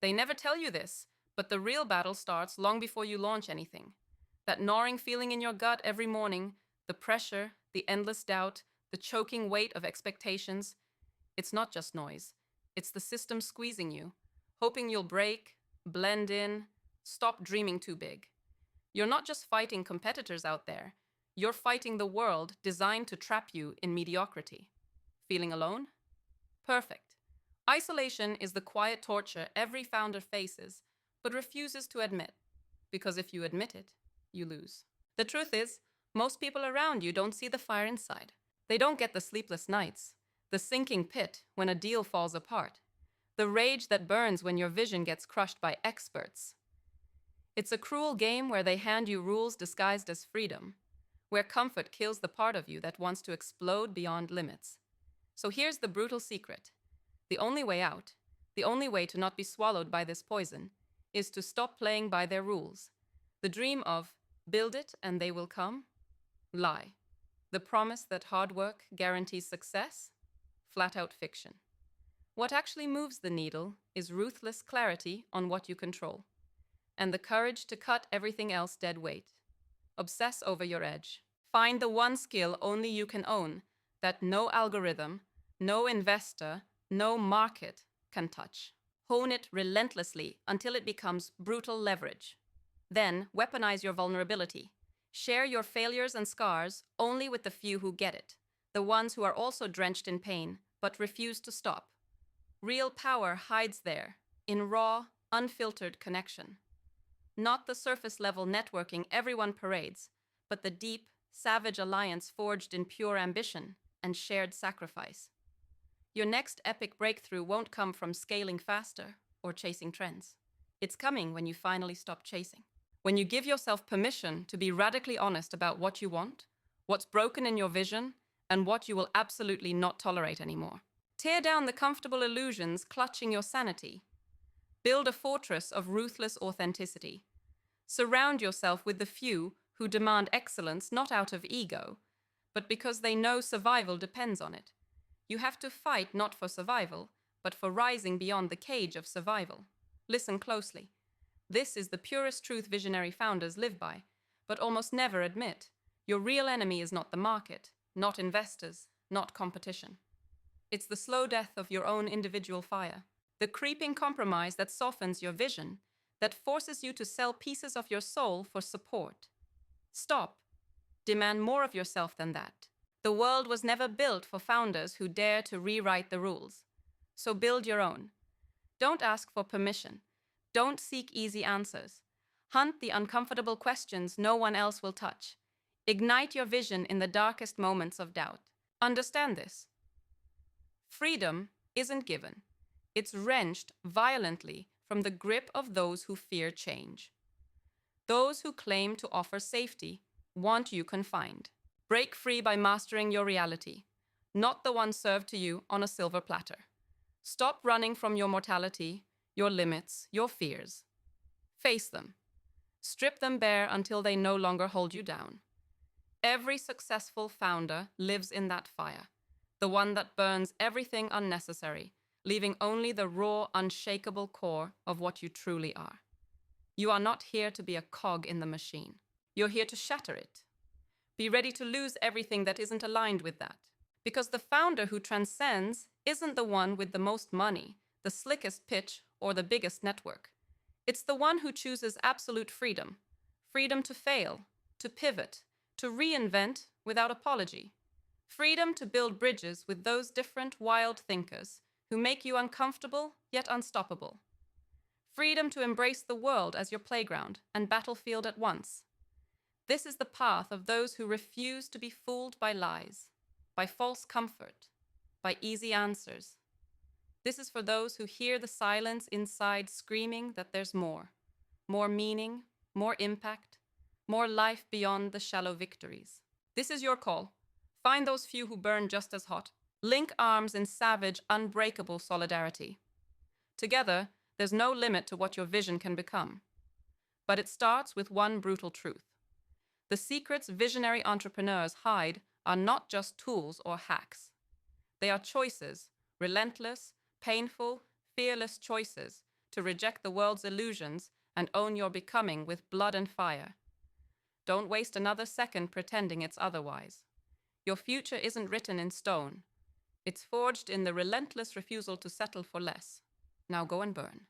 They never tell you this, but the real battle starts long before you launch anything. That gnawing feeling in your gut every morning, the pressure, the endless doubt, the choking weight of expectations, it's not just noise. It's the system squeezing you, hoping you'll break, blend in, stop dreaming too big. You're not just fighting competitors out there, you're fighting the world designed to trap you in mediocrity. Feeling alone? Perfect. Isolation is the quiet torture every founder faces, but refuses to admit, because if you admit it, you lose. The truth is, most people around you don't see the fire inside. They don't get the sleepless nights, the sinking pit when a deal falls apart, the rage that burns when your vision gets crushed by experts. It's a cruel game where they hand you rules disguised as freedom, where comfort kills the part of you that wants to explode beyond limits. So here's the brutal secret. The only way out, the only way to not be swallowed by this poison, is to stop playing by their rules. The dream of build it and they will come? Lie. The promise that hard work guarantees success? Flat out fiction. What actually moves the needle is ruthless clarity on what you control, and the courage to cut everything else dead weight. Obsess over your edge. Find the one skill only you can own that no algorithm, no investor, no market can touch. Hone it relentlessly until it becomes brutal leverage. Then weaponize your vulnerability. Share your failures and scars only with the few who get it, the ones who are also drenched in pain but refuse to stop. Real power hides there, in raw, unfiltered connection. Not the surface-level networking everyone parades, but the deep, savage alliance forged in pure ambition and shared sacrifice. Your next epic breakthrough won't come from scaling faster or chasing trends. It's coming when you finally stop chasing. When you give yourself permission to be radically honest about what you want, what's broken in your vision, and what you will absolutely not tolerate anymore. Tear down the comfortable illusions clutching your sanity. Build a fortress of ruthless authenticity. Surround yourself with the few who demand excellence not out of ego, but because they know survival depends on it. You have to fight not for survival, but for rising beyond the cage of survival. Listen closely. This is the purest truth visionary founders live by, but almost never admit. Your real enemy is not the market, not investors, not competition. It's the slow death of your own individual fire, the creeping compromise that softens your vision, that forces you to sell pieces of your soul for support. Stop. Demand more of yourself than that. The world was never built for founders who dare to rewrite the rules. So build your own. Don't ask for permission. Don't seek easy answers. Hunt the uncomfortable questions no one else will touch. Ignite your vision in the darkest moments of doubt. Understand this. Freedom isn't given. It's wrenched violently from the grip of those who fear change. Those who claim to offer safety want you confined. Break free by mastering your reality, not the one served to you on a silver platter. Stop running from your mortality, your limits, your fears. Face them. Strip them bare until they no longer hold you down. Every successful founder lives in that fire, the one that burns everything unnecessary, leaving only the raw, unshakable core of what you truly are. You are not here to be a cog in the machine. You're here to shatter it. Be ready to lose everything that isn't aligned with that. Because the founder who transcends isn't the one with the most money, the slickest pitch, or the biggest network. It's the one who chooses absolute freedom. Freedom to fail, to pivot, to reinvent without apology. Freedom to build bridges with those different, wild thinkers who make you uncomfortable yet unstoppable. Freedom to embrace the world as your playground and battlefield at once. This is the path of those who refuse to be fooled by lies, by false comfort, by easy answers. This is for those who hear the silence inside screaming that there's more meaning, more impact, more life beyond the shallow victories. This is your call. Find those few who burn just as hot. Link arms in savage, unbreakable solidarity. Together, there's no limit to what your vision can become. But it starts with one brutal truth. The secrets visionary entrepreneurs hide are not just tools or hacks. They are choices, relentless, painful, fearless choices to reject the world's illusions and own your becoming with blood and fire. Don't waste another second pretending it's otherwise. Your future isn't written in stone. It's forged in the relentless refusal to settle for less. Now go and burn.